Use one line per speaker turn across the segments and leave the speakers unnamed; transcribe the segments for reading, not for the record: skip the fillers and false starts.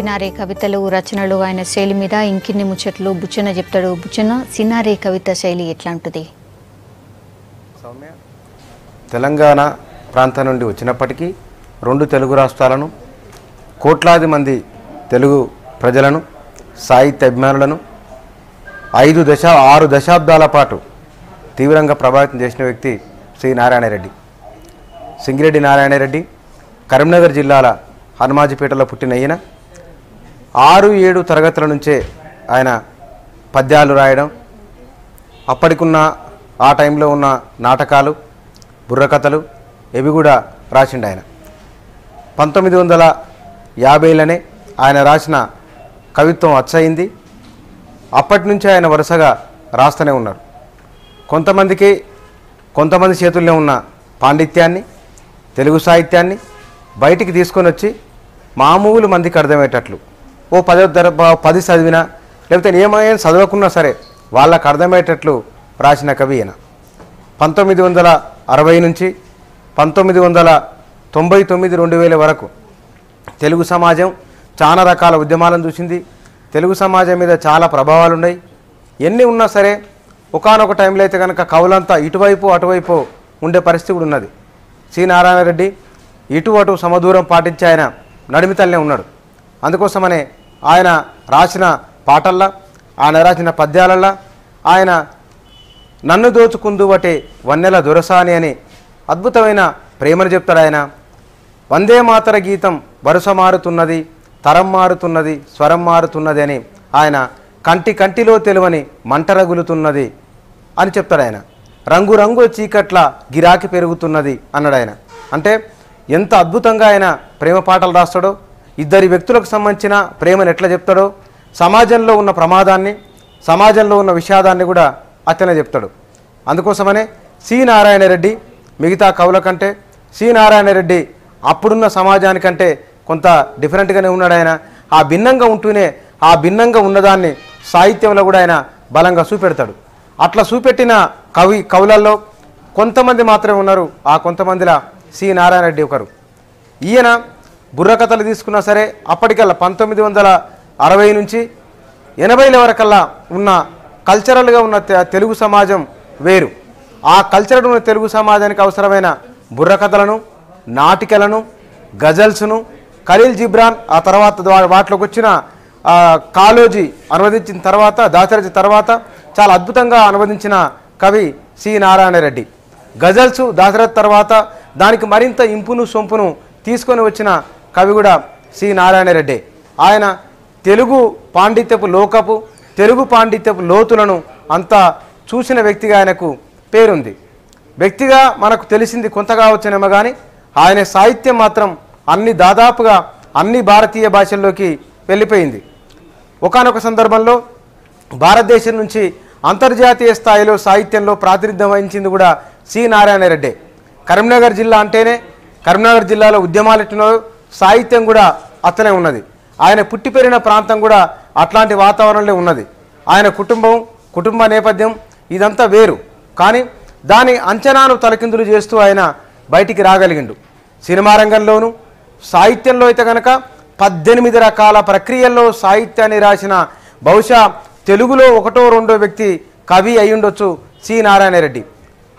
సినారే కవితలు రచనలు ఆయన శైలి మీద ఇంకిన్ని ముచ్చట్లు బుచ్చన చెప్తాడు. బుచ్చన, సినారే కవిత శైలి ఎట్లా ఉంటుంది?
తెలంగాణ ప్రాంతం నుండి వచ్చినప్పటికీ రెండు తెలుగు రాష్ట్రాలను, కోట్లాది మంది తెలుగు ప్రజలను, సాహిత్య అభిమానులను 6 దశాబ్దాల పాటు తీవ్రంగా ప్రభావితం చేసిన వ్యక్తి శ్రీ నారాయణరెడ్డి. సింగిరెడ్డి నారాయణరెడ్డి కరీంనగర్ జిల్లాల హనుమాజిపేటలో పుట్టిన ఈయన 6-7 తరగతుల నుంచే ఆయన పద్యాలు రాయడం, అప్పటికున్న ఆ టైంలో ఉన్న నాటకాలు, బుర్రకథలు ఇవి కూడా రాసిండు. ఆయన 1950లోనే ఆయన రాసిన కవిత్వం అచ్చయింది. అప్పటి నుంచి ఆయన వరుసగా రాస్తూనే ఉన్నారు. కొంతమంది చేతుల్లో ఉన్న పాండిత్యాన్ని, తెలుగు సాహిత్యాన్ని బయటికి తీసుకొని వచ్చి మామూలు మందికి అర్థమయ్యేటట్లు, 10 చదివినా లేకపోతే ఏమైనా చదవకున్నా సరే వాళ్ళకు అర్థమయ్యేటట్లు రాసిన కవి ఈయన. 1960 నుంచి 1999-2000 వరకు తెలుగు సమాజం చాలా రకాల ఉద్యమాలను చూసింది. తెలుగు సమాజం మీద చాలా ప్రభావాలు ఉన్నాయి. ఎన్ని ఉన్నా సరే ఒకానొక టైంలో అయితే కనుక కవులంతా ఇటువైపు అటువైపు ఉండే పరిస్థితి కూడా ఉన్నది. సి నారాయణరెడ్డి ఇటు అటు సమదూరం పాటించి ఆయన నడిమితల్నే ఉన్నాడు. అందుకోసమనే ఆయన రాసిన పాటల్లో, ఆయన రాసిన పద్యాలల్లో ఆయన నన్ను దోచుకుందువటే వన్నెల దొరసాని అని అద్భుతమైన ప్రేమను చెప్తాడు. ఆయన వందే మాతర గీతం వరుస మారుతున్నది, తరం మారుతున్నది, స్వరం మారుతున్నది అని ఆయన కంటిలో తెలువని మంట రగులుతున్నది అని చెప్తాడు. ఆయన రంగు చీకట్ల గిరాకీ పెరుగుతున్నది అన్నాడు. ఆయన అంటే ఎంత అద్భుతంగా ఆయన ప్రేమ పాటలు రాస్తాడో, ఇద్దరి వ్యక్తులకు సంబంధించిన ప్రేమను ఎట్లా చెప్తాడో, సమాజంలో ఉన్న ప్రమాదాన్ని, సమాజంలో ఉన్న విషాదాన్ని కూడా అతనే చెప్తాడు. అందుకోసమనే సి నారాయణరెడ్డి మిగతా కవుల కంటే, సి నారాయణరెడ్డి అప్పుడున్న సమాజానికంటే కొంత డిఫరెంట్గానే ఉన్నాడు. ఆయన ఆ భిన్నంగా ఉంటూనే ఆ భిన్నంగా ఉన్నదాన్ని సాహిత్యంలో కూడా ఆయన బలంగా చూపెడతాడు. అట్లా చూపెట్టిన కవులలో కొంతమంది మాత్రమే ఉన్నారు. ఆ కొంతమందిలో సి నారాయణరెడ్డి ఒకరు. ఈయన బుర్రకథలు తీసుకున్నా సరే అప్పటికల్లా 1960 నుంచి 80ల వరకల్లా ఉన్న కల్చరల్గా ఉన్న తెలుగు సమాజం వేరు. ఆ కల్చరల్ ఉన్న తెలుగు సమాజానికి అవసరమైన బుర్రకథలను, నాటికలను, గజల్స్ను ఖలీల్ జిబ్రాన్, ఆ తర్వాత వాటిలోకి వచ్చిన కాళోజీ అనువదించిన తర్వాత, దాశరథి తర్వాత చాలా అద్భుతంగా అనువదించిన కవి సి నారాయణరెడ్డి. గజల్స్ దాశరథి తర్వాత దానికి మరింత ఇంపును సొంపును తీసుకొని వచ్చిన కవి కూడా సి నారాయణరెడ్డి. ఆయన తెలుగు పాండిత్యపు లోతులను అంతా చూసిన వ్యక్తిగా ఆయనకు పేరుంది. వ్యక్తిగా మనకు తెలిసింది కొంతగా వచ్చనేమో కానీ ఆయన సాహిత్యం మాత్రం దాదాపుగా అన్ని భారతీయ భాషల్లోకి వెళ్ళిపోయింది. ఒకానొక సందర్భంలో భారతదేశం నుంచి అంతర్జాతీయ స్థాయిలో సాహిత్యంలో ప్రాతినిధ్యం వహించింది కూడా సి నారాయణరెడ్డి. కరీంనగర్ జిల్లా అంటేనే, కరీంనగర్ జిల్లాలో ఉద్యమాలు ఎట్టినో సాహిత్యం కూడా అట్లనే ఉన్నది. ఆయన పుట్టి పెరిగిన ప్రాంతం కూడా అట్లాంటి వాతావరణంలో ఉన్నది. ఆయన కుటుంబ నేపథ్యం ఇదంతా వేరు, కానీ దాని అంచనాను తలకిందులు చేస్తూ ఆయన బయటికి రాగలిగిండు. సినిమా రంగంలోనూ సాహిత్యంలో అయితే కనుక 18 రకాల ప్రక్రియల్లో సాహిత్యాన్ని రాసిన బహుశా తెలుగులో 1-2 వ్యక్తి కవి అయ్యుండొచ్చు సి నారాయణరెడ్డి.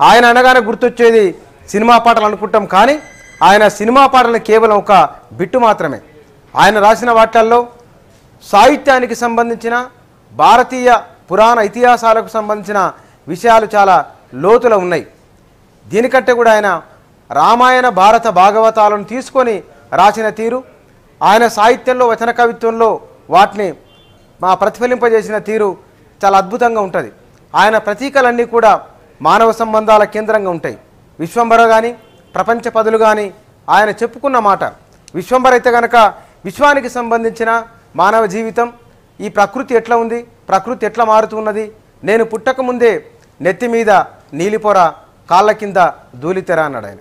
ఆయన అనగానే గుర్తొచ్చేది సినిమా పాటలు అనుకుంటాం, కానీ ఆయన సినిమా పాటలను కేవలం ఒక బిట్టు మాత్రమే. ఆయన రాసిన వాటిల్లో సాహిత్యానికి సంబంధించిన, భారతీయ పురాణ ఇతిహాసాలకు సంబంధించిన విషయాలు చాలా లోతులో ఉన్నాయి. దీనికంటే కూడా ఆయన రామాయణ, భారత, భాగవతాలను తీసుకొని రాసిన తీరు, ఆయన సాహిత్యంలో వచన కవిత్వంలో వాటిని ప్రతిఫలింపజేసిన తీరు చాలా అద్భుతంగా ఉంటుంది. ఆయన ప్రతీకలన్నీ కూడా మానవ సంబంధాల కేంద్రంగా ఉంటాయి. విశ్వంభర కానీ, ప్రపంచ పదులు కానీ ఆయన చెప్పుకున్న మాట. విశ్వంభర అయితే కనుక విశ్వానికి సంబంధించిన మానవ జీవితం, ఈ ప్రకృతి ఎట్లా ఉంది, ప్రకృతి ఎట్లా మారుతున్నది, నేను పుట్టకముందే నెత్తి మీద నీలిపొర, కాళ్ళ కింద ధూళితెర అన్నాడు ఆయన.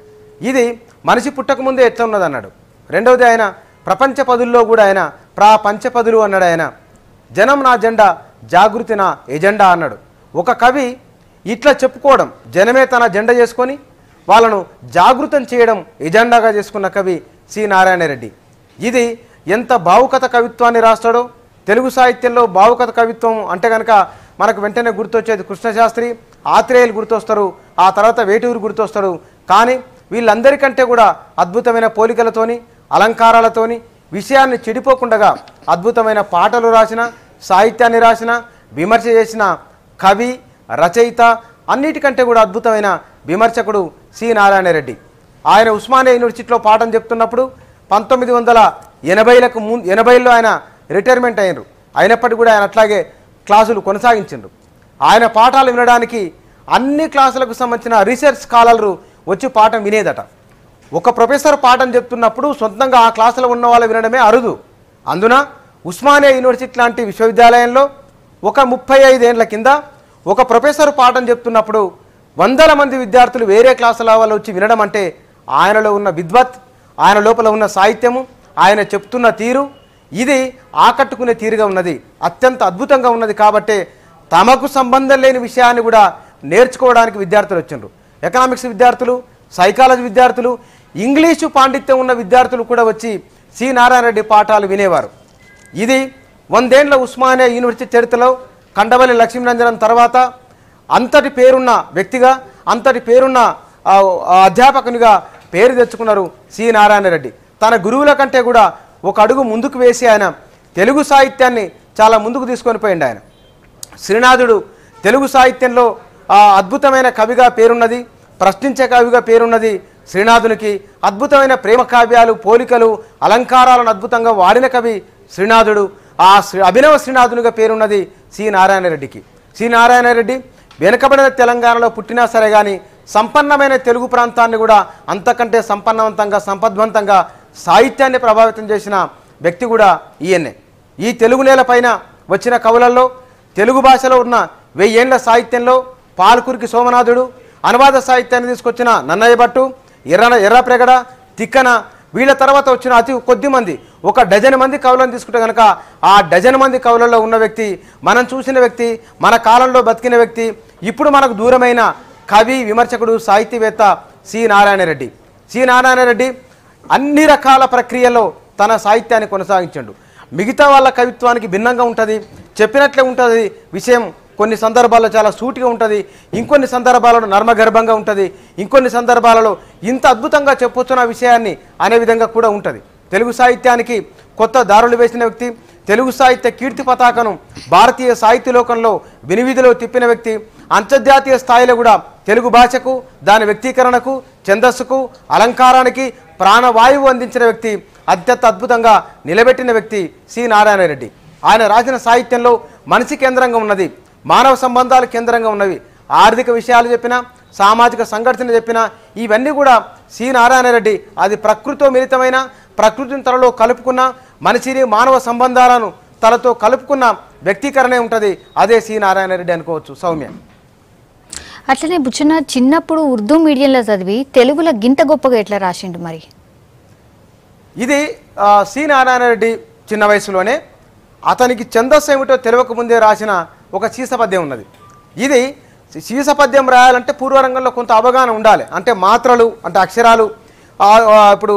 ఇది మనిషి పుట్టకముందే ఎట్లా ఉన్నది అన్నాడు. రెండవది ఆయన ప్రపంచ పదుల్లో కూడా ఆయన పంచపదులు అన్నాడు. ఆయన జనం నా జెండా, జాగృతి నా ఎజెండా అన్నాడు. ఒక కవి ఇట్లా చెప్పుకోవడం, జనమే తన జెండా చేసుకొని వాళ్ళను జాగృతం చేయడం ఎజెండాగా చేసుకున్న కవి సి నారాయణరెడ్డి. ఇది ఎంత భావుకత కవిత్వాన్ని రాస్తాడో. తెలుగు సాహిత్యంలో భావుకత కవిత్వం అంటే కనుక మనకు వెంటనే గుర్తొచ్చేది కృష్ణశాస్త్రి, ఆత్రేయులు గుర్తొస్తారు, ఆ తర్వాత వేటూరు గుర్తొస్తారు. కానీ వీళ్ళందరికంటే కూడా అద్భుతమైన పోలికలతోని అలంకారాలతోని విషయాన్ని చెడిపోకుండా అద్భుతమైన పాటలు రాసిన, సాహిత్యాన్ని రాసిన, విమర్శ చేసిన కవి, రచయిత, అన్నిటికంటే కూడా అద్భుతమైన విమర్శకుడు సి నారాయణ రెడ్డి. ఆయన ఉస్మానియా యూనివర్సిటీలో పాఠం చెప్తున్నప్పుడు 1980లో ఆయన రిటైర్మెంట్ అయ్యారు. అయినప్పటికీ కూడా ఆయన అట్లాగే క్లాసులు కొనసాగించారు. ఆయన పాఠాలు వినడానికి అన్ని క్లాసులకు సంబంధించిన రీసెర్చ్ స్కాలర్లు వచ్చి పాఠం వినేదట. ఒక ప్రొఫెసర్ పాఠం చెప్తున్నప్పుడు సొంతంగా ఆ క్లాసులో ఉన్న వాళ్ళు వినడమే అరుదు. అందున ఉస్మానియా యూనివర్సిటీ లాంటి విశ్వవిద్యాలయంలో ఒక 35 ఏళ్ల కింద ఒక ప్రొఫెసర్ పాఠం చెప్తున్నప్పుడు వందల మంది విద్యార్థులు వేరే క్లాసుల వాళ్ళు వచ్చి వినడం అంటే ఆయనలో ఉన్న విద్వత్, ఆయన లోపల ఉన్న సాహిత్యము, ఆయన చెప్తున్న తీరు, ఇది ఆకట్టుకునే తీరుగా ఉన్నది, అత్యంత అద్భుతంగా ఉన్నది. కాబట్టే తమకు సంబంధం లేని విషయాన్ని కూడా నేర్చుకోవడానికి విద్యార్థులు వచ్చిండ్రు. ఎకనామిక్స్ విద్యార్థులు, సైకాలజీ విద్యార్థులు, ఇంగ్లీషు పాండిత్యం ఉన్న విద్యార్థులు కూడా వచ్చి సి నారాయణ రెడ్డి పాఠాలు వినేవారు. ఇది 100 ఏళ్ల ఉస్మానియా యూనివర్సిటీ చరిత్రలో కండవల్లి లక్ష్మీరంజన్ తర్వాత అంతటి పేరున్న వ్యక్తిగా, అంతటి పేరున్న అధ్యాపకునిగా పేరు తెచ్చుకున్నారు సి నారాయణ రెడ్డి. తన గురువుల కంటే కూడా ఒక అడుగు ముందుకు వేసి ఆయన తెలుగు సాహిత్యాన్ని చాలా ముందుకు తీసుకొని పోయింది. ఆయన శ్రీనాథుడు తెలుగు సాహిత్యంలో అద్భుతమైన కవిగా పేరున్నది, ప్రశ్నించే కవిగా పేరున్నది. శ్రీనాథునికి అద్భుతమైన ప్రేమ కావ్యాలు, పోలికలు, అలంకారాలను అద్భుతంగా వాడిన కవి శ్రీనాథుడు. ఆ అభినవ శ్రీనాథునిగా పేరున్నది సి నారాయణ రెడ్డికి. సి నారాయణ రెడ్డి వెనుకబడిన తెలంగాణలో పుట్టినా సరే కానీ సంపన్నమైన తెలుగు ప్రాంతాన్ని కూడా అంతకంటే సంపన్నవంతంగా, సంపద్వంతంగా సాహిత్యాన్ని ప్రభావితం చేసిన వ్యక్తి కూడా ఈయన్నే. ఈ తెలుగు నేల పైన వచ్చిన కవులలో తెలుగు భాషలో ఉన్న 1000 ఏళ్ల సాహిత్యంలో పాల్కురికి సోమనాథుడు, అనువాద సాహిత్యాన్ని తీసుకొచ్చిన నన్నయ్య భట్టు, ఎర్రప్రెగడ, తిక్కన, వీళ్ళ తర్వాత వచ్చిన అతి కొద్ది మంది, ఒక డజన్ మంది కవులను తీసుకుంటే కనుక ఆ డజన్ మంది కవులలో ఉన్న వ్యక్తి, మనం చూసిన వ్యక్తి, మన కాలంలో బతికిన వ్యక్తి, ఇప్పుడు మనకు దూరమైన కవి, విమర్శకుడు, సాహితీవేత్త సి నారాయణ రెడ్డి. సి నారాయణ రెడ్డి అన్ని రకాల ప్రక్రియలో తన సాహిత్యాన్ని కొనసాగించాడు. మిగతా వాళ్ళ కవిత్వానికి భిన్నంగా ఉంటుంది, చెప్పినట్లే ఉంటుంది విషయం. కొన్ని సందర్భాల్లో చాలా సూటిగా ఉంటుంది, ఇంకొన్ని సందర్భాలలో నర్మగర్భంగా ఉంటుంది, ఇంకొన్ని సందర్భాలలో ఇంత అద్భుతంగా చెప్పొచ్చున్న విషయాన్ని అనే విధంగా కూడా ఉంటుంది. తెలుగు సాహిత్యానికి కొత్త దారులు వేసిన వ్యక్తి, తెలుగు సాహిత్య కీర్తి పతాకను భారతీయ సాహిత్య లోకంలో వినివిధిలో తిప్పిన వ్యక్తి, అంతర్జాతీయ స్థాయిలో కూడా తెలుగు భాషకు, దాని వ్యక్తీకరణకు, ఛందస్సుకు, అలంకారానికి ప్రాణవాయువు అందించిన వ్యక్తి, అత్యంత అద్భుతంగా నిలబెట్టిన వ్యక్తి సి నారాయణ రెడ్డి. ఆయన రాసిన సాహిత్యంలో మనిషి కేంద్రంగా ఉన్నది, మానవ సంబంధాలు కేంద్రంగా ఉన్నవి. ఆర్థిక విషయాలు చెప్పినా, సామాజిక సంఘటన చెప్పినా ఇవన్నీ కూడా సి నారాయణ రెడ్డి అది ప్రకృతితో మిళితమైన, ప్రకృతిని తనలో కలుపుకున్న, మనిషిని మానవ సంబంధాలను తనతో కలుపుకున్న వ్యక్తీకరణే ఉంటుంది. అదే సి నారాయణ రెడ్డి అనుకోవచ్చు సౌమ్య.
అట్లనే బుచ్చన్న చిన్నప్పుడు ఉర్దూ మీడియంలో చదివి తెలుగులో గింత గొప్పగా ఎట్లా రాసిండు మరి?
ఇది సి నారాయణ రెడ్డి చిన్న వయసులోనే అతనికి ఛందస్సు ఏమిటో తెలియక ముందే రాసిన ఒక సీసపద్యం ఉన్నది. ఇది సీసపద్యం రాయాలంటే పూర్వరంగంలో కొంత అవగాహన ఉండాలి. అంటే మాత్రలు, అంటే అక్షరాలు. ఇప్పుడు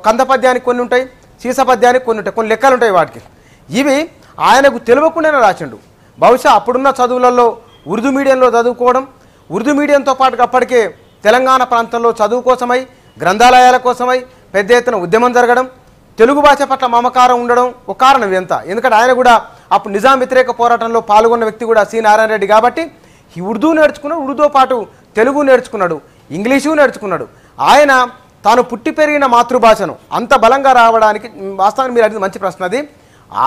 కందపద్యానికి కొన్ని ఉంటాయి, సీసపద్యానికి కొన్ని ఉంటాయి, కొన్ని లెక్కలు ఉంటాయి వాటికి. ఇవి ఆయనకు తెలియకుండానే రాసిండు. బహుశా అప్పుడున్న చదువులలో ఉర్దూ మీడియంలో చదువుకోవడం, ఉర్దూ మీడియంతో పాటు అప్పటికే తెలంగాణ ప్రాంతంలో చదువు కోసమై, గ్రంథాలయాల కోసమై పెద్ద ఎత్తున ఉద్యమం జరగడం, తెలుగు భాష పట్ల మమకారం ఉండడం ఒక కారణం ఎంత. ఎందుకంటే ఆయన కూడా అప్పుడు నిజాం వ్యతిరేక పోరాటంలో పాల్గొన్న వ్యక్తి కూడా సి నారాయణ రెడ్డి. కాబట్టి ఈ ఉర్దూ నేర్చుకున్నాడు, ఉర్దూతో పాటు తెలుగు నేర్చుకున్నాడు, ఇంగ్లీషు నేర్చుకున్నాడు. ఆయన తాను పుట్టి పెరిగిన మాతృభాషను అంత బలంగా రావడానికి, వాస్తవానికి మీరు అడిగిన మంచి ప్రశ్న అది.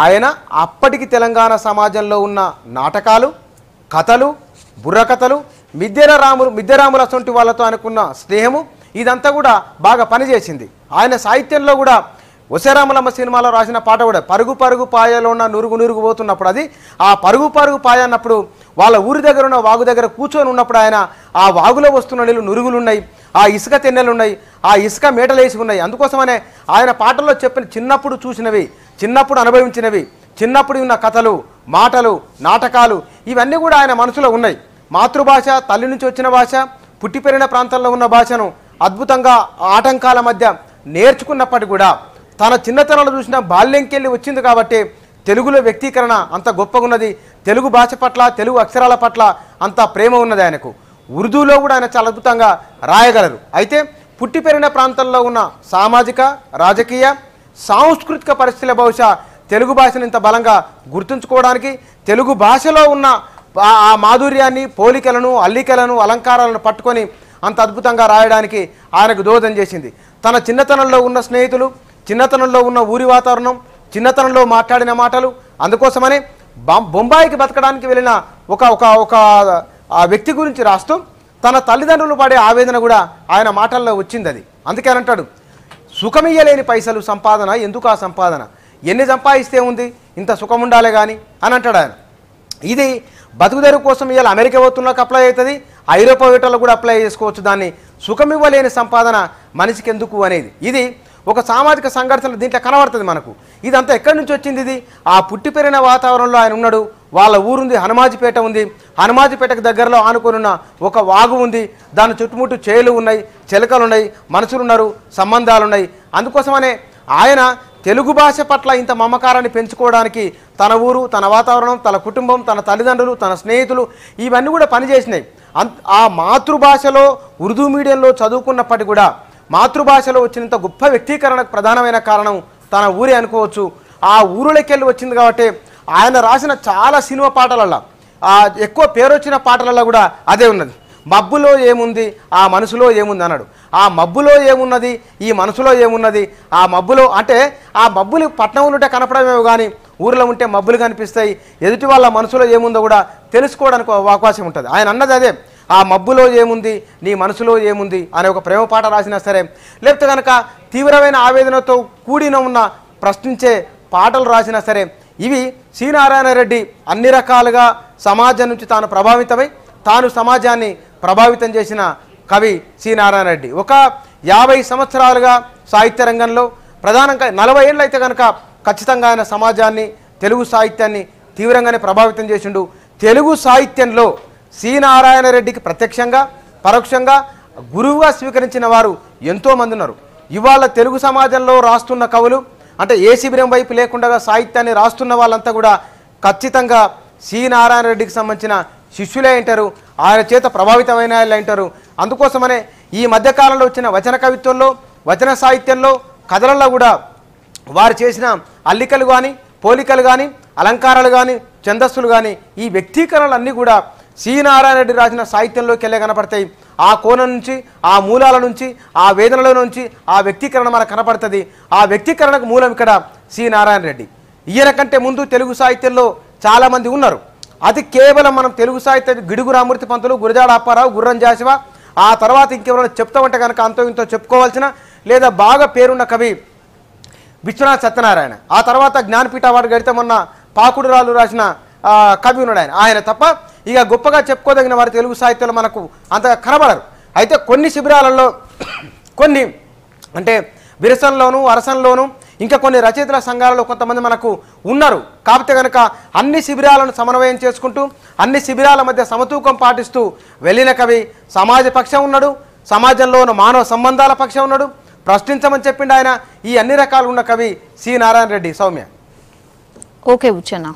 ఆయన అప్పటికి తెలంగాణ సమాజంలో ఉన్న నాటకాలు, కథలు, బుర్రకథలు, మిద్దెరాముల సొంటి వాళ్ళతో ఆయనకున్న స్నేహము, ఇదంతా కూడా బాగా పనిచేసింది. ఆయన సాహిత్యంలో కూడా వసరామలమ్మ సినిమాలో రాసిన పాట కూడా పరుగు పరుగు పాయలో ఉన్న నురుగు నురుగు పోతున్నప్పుడు, అది ఆ పరుగు పరుగు పాయ అన్నప్పుడు వాళ్ళ ఊరి దగ్గర ఉన్న వాగు దగ్గర కూర్చొని ఉన్నప్పుడు ఆయన ఆ వాగులో వస్తున్న నీళ్ళు నురుగులున్నాయి, ఆ ఇసుక తెన్నెలున్నాయి, ఆ ఇసుక మేటలేసి ఉన్నాయి. అందుకోసమనే ఆయన పాటల్లో చెప్పిన చిన్నప్పుడు చూసినవి, చిన్నప్పుడు అనుభవించినవి, చిన్నప్పుడు ఉన్న కథలు, మాటలు, నాటకాలు ఇవన్నీ కూడా ఆయన మనసులో ఉన్నాయి. మాతృభాష, తల్లి నుంచి వచ్చిన భాష, పుట్టి పెరిగిన ప్రాంతంలో ఉన్న భాషను అద్భుతంగా ఆటంకాల మధ్య నేర్చుకున్నప్పటికీ కూడా తన చిన్నతనంలో చూసిన బాల్యంకెళ్ళి వచ్చింది కాబట్టి తెలుగులో వ్యక్తీకరణ అంత గొప్పగా ఉన్నది. తెలుగు భాష పట్ల, తెలుగు అక్షరాల పట్ల అంత ప్రేమ ఉన్నది ఆయనకు. ఉర్దూలో కూడా ఆయన చాలా అద్భుతంగా రాయగలరు. అయితే పుట్టి పెరిగిన ప్రాంతంలో ఉన్న సామాజిక, రాజకీయ, సాంస్కృతిక పరిస్థితుల బహుశా తెలుగు భాషను ఇంత బలంగా గుర్తుంచుకోవడానికి, తెలుగు భాషలో ఉన్న ఆ మాధుర్యాన్ని, పోలికలను, అల్లికలను, అలంకారాలను పట్టుకొని అంత అద్భుతంగా రాయడానికి ఆయనకు దోహదం చేసింది. తన చిన్నతనంలో ఉన్న స్నేహితులు, చిన్నతనంలో ఉన్న ఊరి వాతావరణం, చిన్నతనంలో మాట్లాడిన మాటలు, అందుకోసమనే బొంబాయికి బతకడానికి వెళ్ళిన ఒక ఆ వ్యక్తి గురించి రాస్తూ తన తల్లిదండ్రులు పడే ఆవేదన కూడా ఆయన మాటల్లో వచ్చింది. అది అందుకే అంటాడు, సుఖమియ్యలేని పైసలు సంపాదన ఎందుకు ఆ సంపాదన, ఎన్ని సంపాదిస్తే ఉంది ఇంత సుఖం ఉండాలి కానీ అని అంటాడు ఆయన. ఇది బతుకుదెరువు కోసం ఇవాళ అమెరికా పోతున్నకు అప్లై అవుతుంది, ఐరోపా వేటలో కూడా అప్లై చేసుకోవచ్చు. దాన్ని సుఖమివ్వలేని సంపాదన మనిషికి ఎందుకు అనేది ఇది ఒక సామాజిక సంఘర్షణ దీంట్లో కనబడుతుంది మనకు. ఇదంతా ఎక్కడి నుంచి వచ్చింది? ఇది ఆ పుట్టి పెరిగిన వాతావరణంలో ఆయన ఉన్నాడు. వాళ్ళ ఊరుంది, హనుమాజిపేట ఉంది. హనుమాజిపేటకు దగ్గరలో ఆనుకొనున్న ఒక వాగు ఉంది. దాని చుట్టుముట్టు చేలు ఉన్నాయి, చిలకలు ఉన్నాయి, మనుషులు ఉన్నారు, సంబంధాలు ఉన్నాయి. అందుకోసమనే ఆయన తెలుగు భాష పట్ల ఇంత మమకారాన్ని పెంచుకోవడానికి తన ఊరు, తన వాతావరణం, తన కుటుంబం, తన తల్లిదండ్రులు, తన స్నేహితులు ఇవన్నీ కూడా పనిచేసినాయి. ఆ మాతృభాషలో ఉర్దూ మీడియంలో చదువుకున్నప్పటికీ కూడా మాతృభాషలో వచ్చినంత గొప్ప వ్యక్తీకరణకు ప్రధానమైన కారణం తన ఊరే అనుకోవచ్చు. ఆ ఊరులోకెళ్ళి వచ్చింది కాబట్టి ఆయన రాసిన చాలా సినిమా పాటలలో ఎక్కువ పేరు వచ్చిన పాటలలో కూడా అదే ఉన్నది. మబ్బులో ఏముంది ఆ మనసులో ఏముంది అన్నాడు. ఆ మబ్బులో ఏమున్నది, ఈ మనసులో ఏమున్నది. ఆ మబ్బులో అంటే ఆ మబ్బులు పట్టణంలో ఉంటే కనపడమేమో కానీ ఊరిలో ఉంటే మబ్బులు కనిపిస్తాయి. ఎదుటి వాళ్ళ మనసులో ఏముందో కూడా తెలుసుకోవడానికి అవకాశం ఉంటుంది. ఆయన అన్నది అదే, ఆ మబ్బులో ఏముంది, నీ మనసులో ఏముంది అనే ఒక ప్రేమ పాట రాసినా సరే, లేకపోతే కనుక తీవ్రమైన ఆవేదనతో కూడిన ఉన్న ప్రశ్నించే పాటలు రాసినా సరే, ఇవి సి నారాయణ రెడ్డి అన్ని రకాలుగా సమాజం నుంచి తాను ప్రభావితమై తాను సమాజాన్ని ప్రభావితం చేసిన కవి సి నారాయణ రెడ్డి. ఒక 50 సంవత్సరాలుగా సాహిత్య రంగంలో ప్రధానంగా 40 ఏళ్ళు అయితే కనుక ఖచ్చితంగా ఆయన సమాజాన్ని, తెలుగు సాహిత్యాన్ని తీవ్రంగానే ప్రభావితం చేసిండు. తెలుగు సాహిత్యంలో సి నారాయణ రెడ్డికి ప్రత్యక్షంగా, పరోక్షంగా గురువుగా స్వీకరించిన వారు ఎంతోమంది ఉన్నారు. ఇవాళ తెలుగు సమాజంలో రాస్తున్న కవులు అంటే ఏ శిబిరం వైపు లేకుండా సాహిత్యాన్ని రాస్తున్న వాళ్ళంతా కూడా ఖచ్చితంగా సి నారాయణ రెడ్డికి సంబంధించిన శిష్యులే అంటారు, ఆయన చేత ప్రభావితమైన వాళ్ళు అంటారు. అందుకోసమనే ఈ మధ్యకాలంలో వచ్చిన వచన కవిత్వంలో, వచన సాహిత్యంలో, కథలలో కూడా వారు చేసిన అల్లికలు కానీ, పోలికలు కానీ, అలంకారాలు కానీ, ఛందస్సులు కానీ, ఈ వ్యక్తీకరణలన్నీ కూడా సి నారాయణ రెడ్డి రాసిన సాహిత్యంలోకి వెళ్ళే కనపడతాయి. ఆ కోణం నుంచి, ఆ మూలాల నుంచి, ఆ వేదనలో నుంచి ఆ వ్యక్తీకరణ మనకు కనపడుతుంది. ఆ వ్యక్తీకరణకు మూలం ఇక్కడ సి నారాయణ రెడ్డి. ఈయన కంటే ముందు తెలుగు సాహిత్యంలో చాలామంది ఉన్నారు. అది కేవలం మనం తెలుగు సాహిత్య గిడుగు రామూర్తి పంతులు, గురజాడ అప్పారావు, గుర్రం జాషివా, ఆ తర్వాత ఇంకెవరైనా చెప్తామంటే కనుక అంతో ఇంతో చెప్పుకోవాల్సిన లేదా బాగా పేరున్న కవి విశ్వనాథ్ సత్యనారాయణ. ఆ తర్వాత జ్ఞానపీఠ అవార్డు గడితే మొన్న పాకుడు రాళ్ళు రాసిన కవి ఉన్నాడు ఆయన తప్ప ఇక గొప్పగా చెప్పుకోదగిన వారి తెలుగు సాహిత్యంలో మనకు అంతగా కనబడరు. అయితే కొన్ని శిబిరాలలో కొన్ని అంటే విరసంలోను, అరసంలోను, ఇంకా కొన్ని రచయితల సంఘాలలో కొంతమంది మనకు ఉన్నారు. కాకపోతే కనుక అన్ని శిబిరాలను సమన్వయం చేసుకుంటూ అన్ని శిబిరాల మధ్య సమతూకం పాటిస్తూ వెళ్ళిన కవి సమాజ పక్షం ఉన్నాడు, సమాజంలో ఉన్న మానవ సంబంధాల పక్షం ఉన్నాడు, ప్రశ్నించమని చెప్పిండు ఆయన. ఈ అన్ని రకాలు ఉన్న కవి సి నారాయణ రెడ్డి. సౌమ్య.
ఓకే బుచ్చన్న.